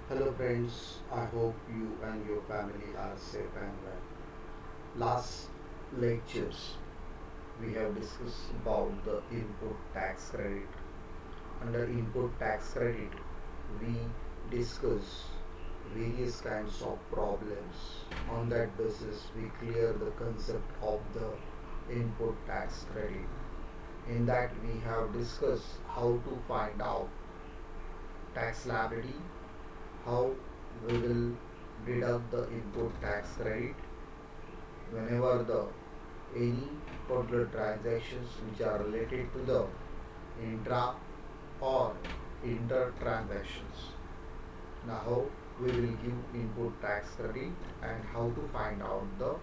Hello friends, I hope you and your family are safe and well. Last lectures we have discussed about the input tax credit. Under input tax credit we discuss various kinds of problems. On that basis we clear the concept of the input tax credit. In that we have discussed how to find out tax liability, how we will deduct the input tax credit whenever the any particular transactions which are related to the intra or inter transactions. Now we will give input tax credit and how to find out the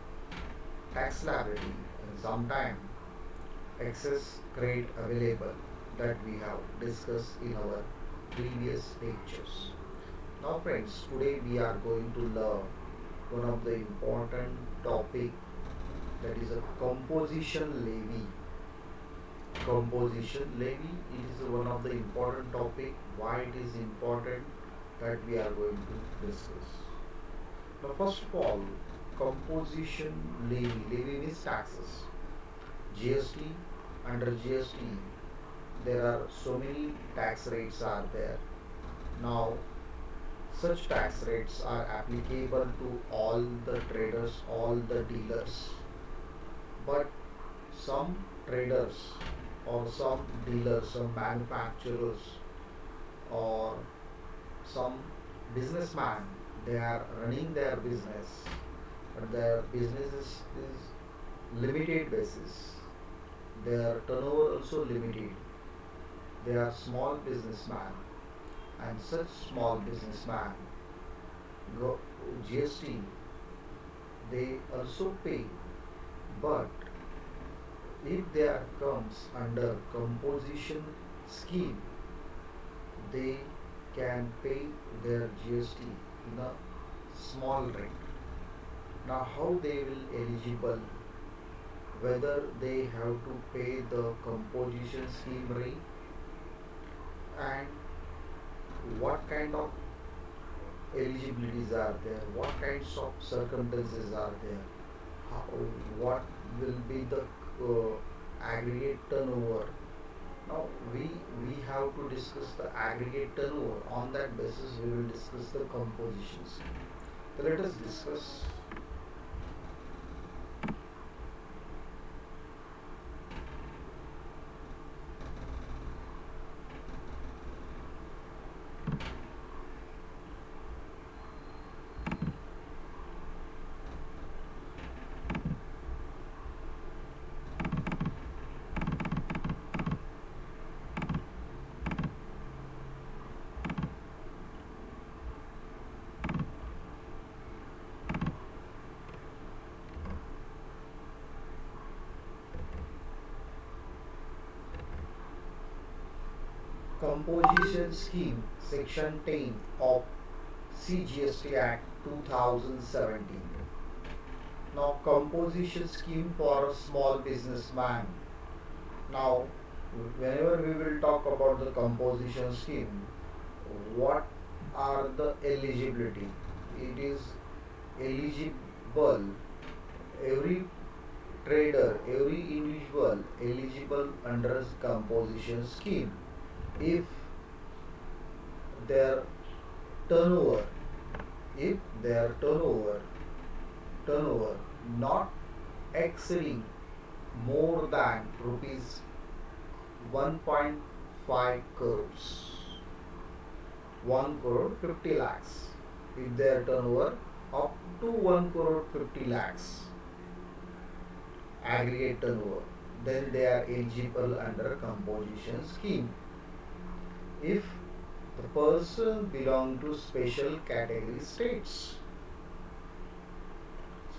tax liability and sometime excess credit available that we have discussed in our previous lectures. Now friends, today we are going to learn one of the important topic, that is a composition levy. Composition levy, it is one of the important topic. Why it is important, that we are going to discuss. Now first of all, composition levy means taxes. GST, under GST there are so many tax rates are there. Now such tax rates are applicable to all the traders, all the dealers. But some traders or some dealers, some manufacturers or some businessman, they are running their business, but their business is limited basis. Their turnover also limited. They are small businessman, and such small businessman go GST they also pay, but if there comes under composition scheme, they can pay their GST in a small rate. Now how they will eligible, whether they have to pay the composition scheme rate, and what kind of eligibilities are there, what kinds of circumstances are there, how, what will be the aggregate turnover. Now we have to discuss the aggregate turnover. On that basis, we will discuss the compositions. So let us discuss. Composition scheme, section 10 of CGST Act 2017. Now, composition scheme for a small businessman. Now, whenever we will talk about the composition scheme, what are the eligibility? It is eligible, every trader, every individual eligible under composition scheme if their turnover, if their turnover not exceeding more than rupees 1.5 crores, 1 crore 50 lakhs. If their turnover up to 1 crore 50 lakhs aggregate turnover, then they are eligible under composition scheme. If the person belong to special category states,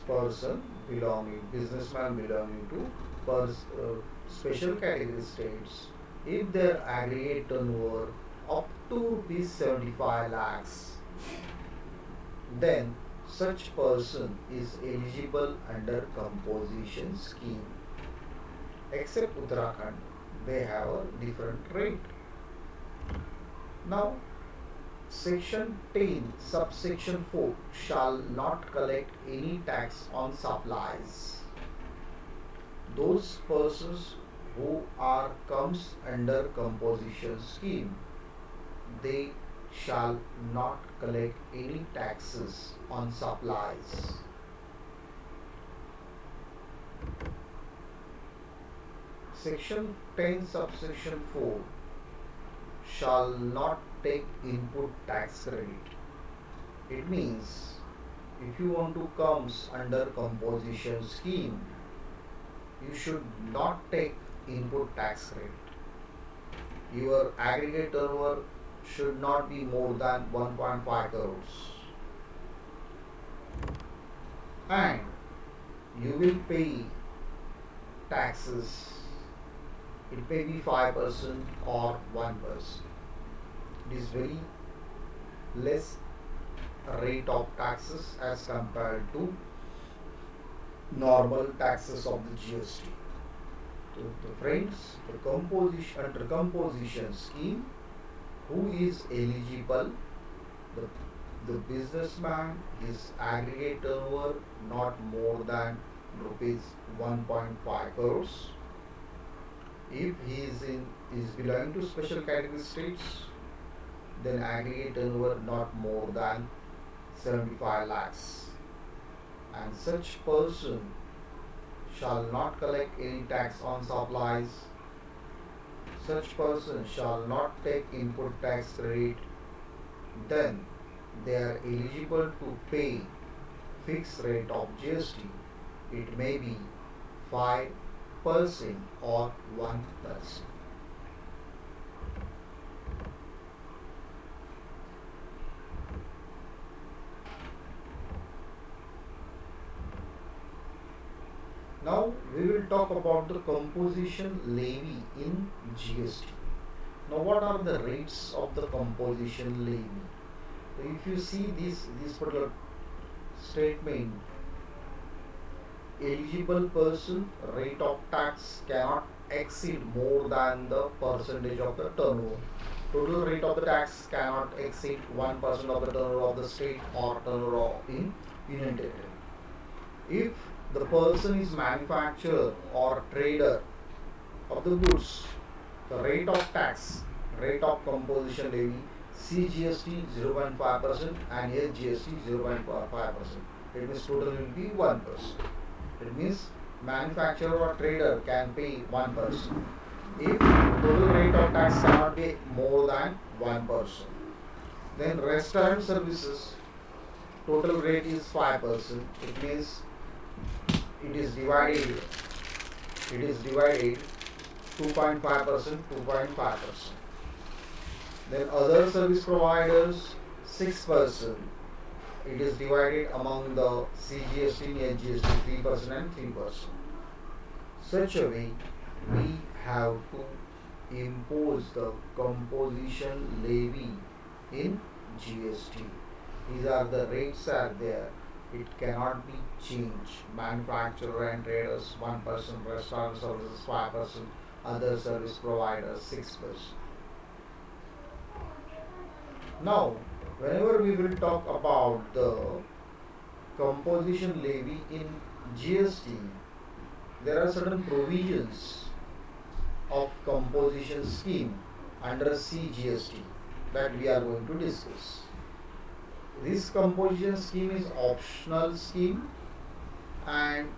person belonging, businessman belonging to special category states, if their aggregate turnover up to rupees 75 lakhs, then such person is eligible under composition scheme. Except Uttarakhand, they have a different rate. Now Section 10, subsection 4 shall not collect any tax on supplies. Those persons who are comes under composition scheme, they shall not collect any taxes on supplies. Section 10 subsection 4 shall not take input tax credit. It means if you want to comes under composition scheme, you should not take input tax credit. Your aggregate turnover should not be more than 1.5 crores, and you will pay taxes. It may be 5% or 1%. It is very less rate of taxes as compared to normal taxes of the GST. So the friends, the composition under composition scheme, who is eligible? The the businessman, his aggregate turnover not more than rupees 1.5 crores. If he is belonging to special category states, then aggregate turnover not more than 75 lakhs, and such person shall not collect any tax on supplies. Such person shall not take input tax credit. Then they are eligible to pay fixed rate of GST. It may be 5% or 1%. Now we will talk about the composition levy in GST. Now what are the rates of the composition levy? If you see this particular statement, eligible person rate of tax cannot exceed more than the percentage of the turnover. Total rate of the tax cannot exceed 1% of the turnover of the state or turnover in Union Territory. If the person is manufacturer or trader of the goods, the rate of tax, rate of composition levy, CGST 0.5% and SGST 0.5%. It means total will be 1%. It means manufacturer or trader can pay 1%. If total rate of tax cannot be more than 1%. Then restaurant services, total rate is 5%. It means it is divided 2.5%, 2.5%. Then other service providers 6%. It is divided among the CGST and GST 3% and 3%. Such a way we have to impose the composition levy in GST. These are the rates are there. It cannot be changed. Manufacturer and traders 1%, restaurant services 5%, other service providers 6%. Now, whenever we will talk about the composition levy in GST, there are certain provisions of composition scheme under CGST that we are going to discuss. This composition scheme is optional scheme, and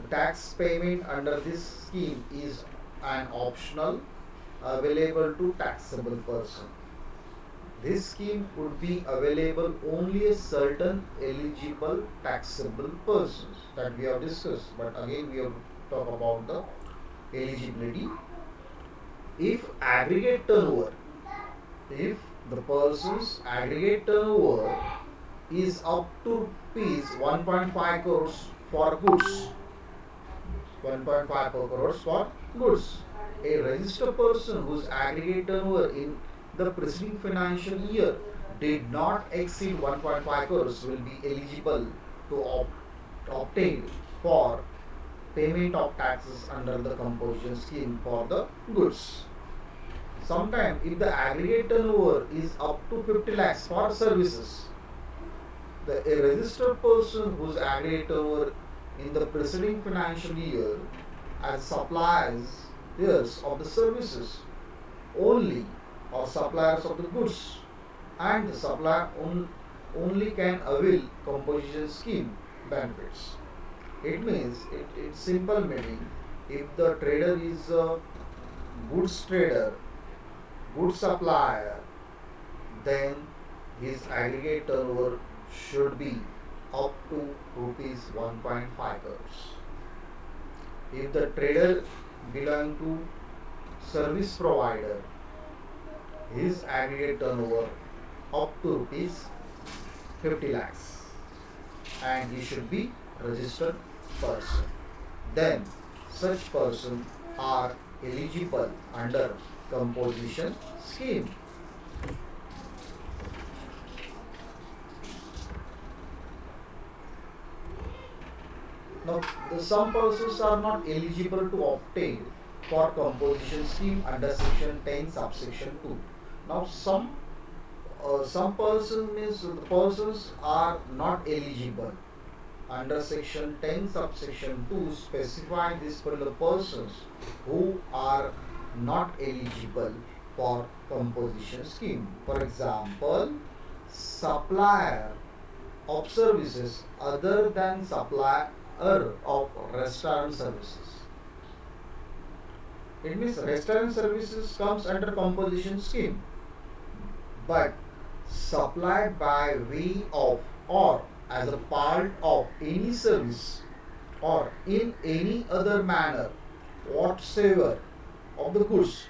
the tax payment under this scheme is an optional available to taxable person. This scheme would be available only a certain eligible taxable persons that we have discussed. But again, we have to talk about the eligibility. If aggregate turnover, if the person's aggregate turnover is up to rupees 1.5 crores for goods, 1.5 crores for goods, a registered person whose aggregate turnover in the preceding financial year did not exceed 1.5 crores will be eligible to obtain for payment of taxes under the composition scheme for the goods. Sometimes if the aggregate turnover is up to 50 lakhs for services, a registered person whose aggregate turnover in the preceding financial year as suppliers years of the services only or suppliers of the goods and the supplier only can avail composition scheme benefits. It means it's simple meaning if the trader is a goods trader, goods supplier, then his aggregate turnover should be up to rupees 1.5 crores. If the trader belong to service provider, his aggregate turnover up to rupees 50 lakhs and he should be registered person. Then such person are eligible under composition scheme. Now, some persons are not eligible to obtain for composition scheme under section 10 subsection 2. Now, some persons are not eligible under section 10 subsection 2 specify this for the persons who are not eligible for composition scheme. For example, supplier of services other than supplier of restaurant services. It means restaurant services comes under composition scheme, but supplied by way of or as a part of any service or in any other manner whatsoever of the goods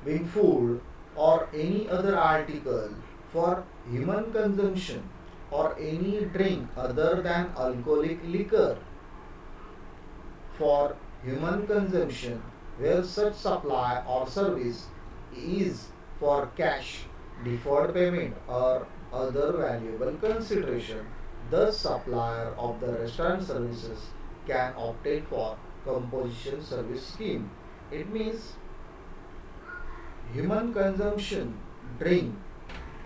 being food or any other article for human consumption or any drink other than alcoholic liquor for human consumption where such supply or service is for cash, deferred payment or other valuable consideration, the supplier of the restaurant services can obtain for composition service scheme. It means human consumption drink,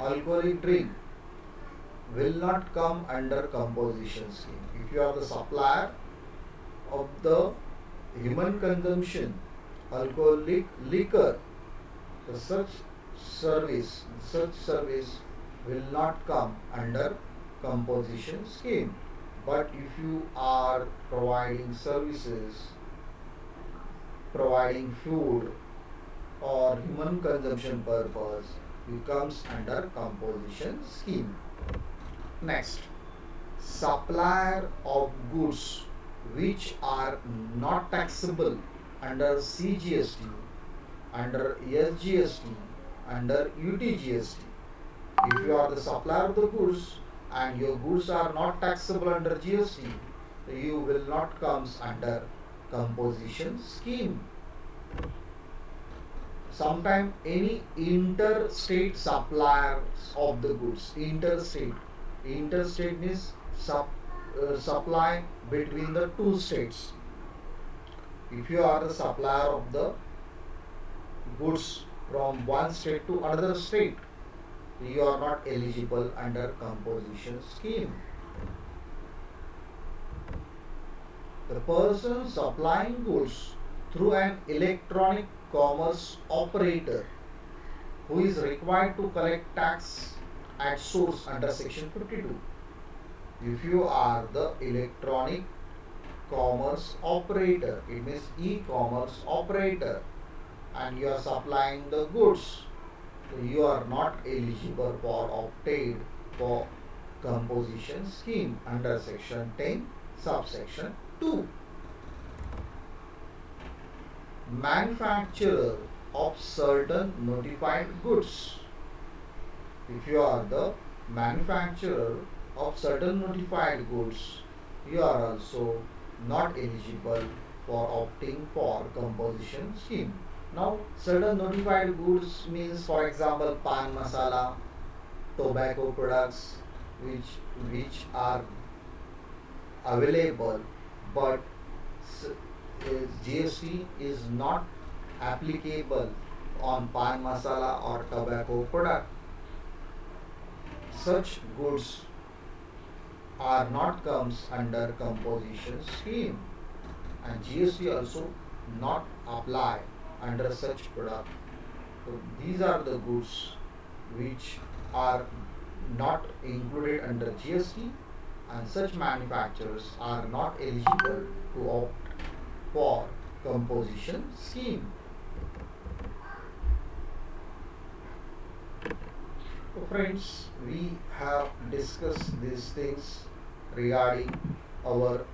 alcoholic drink will not come under composition scheme. If you are the supplier of the human consumption alcoholic liquor, the such service will not come under composition scheme. But if you are providing services, providing food or human consumption purpose, it comes under composition scheme. Next, supplier of goods which are not taxable under CGST, under SGST, under UTGST. If you are the supplier of the goods and your goods are not taxable under GST, you will not come under composition scheme. Sometimes any interstate suppliers of the goods, interstate means supply between the two states. If you are the supplier of the goods from one state to another state, you are not eligible under composition scheme. The person supplying goods through an electronic commerce operator who is required to collect tax at source under section 52. If you are the electronic commerce operator, it means e-commerce operator, and you are supplying the goods, you are not eligible for obtained for composition scheme under section 10 subsection 2. Manufacturer of certain notified goods. If you are the manufacturer of certain notified goods, you are also not eligible for opting for composition scheme. Now, certain notified goods means, for example, pan masala, tobacco products, which are available, but GST is not applicable on pan masala or tobacco product. Such goods are not comes under composition scheme, and GST also not apply under such product. So these are the goods which are not included under GST, and such manufacturers are not eligible to opt for composition scheme. So friends, we have discussed these things regarding our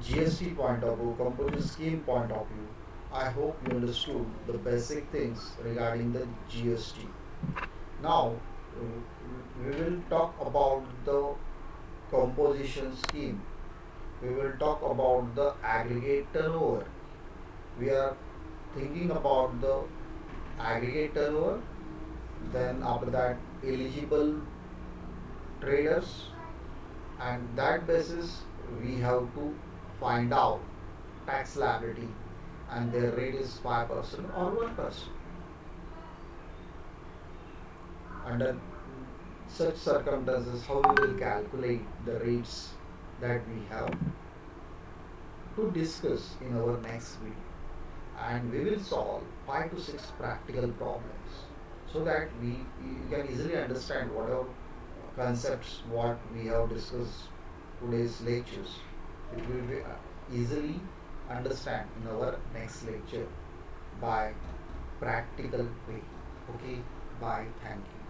GST point of view, composition scheme point of view. I hope you understood the basic things regarding the GST. Now, we will talk about the composition scheme. We will talk about the aggregate turnover. We are thinking about the aggregate turnover, then after that eligible traders, and that basis we have to find out tax liability, and their rate is 5% or 1%. Under such circumstances, how we will calculate the rates that we have to discuss in our next video, and we will solve 5 to 6 practical problems so that you can easily understand whatever concepts what we have discussed today's lectures. It will be easily understand in our next lecture by practical way. Okay, bye, thank you.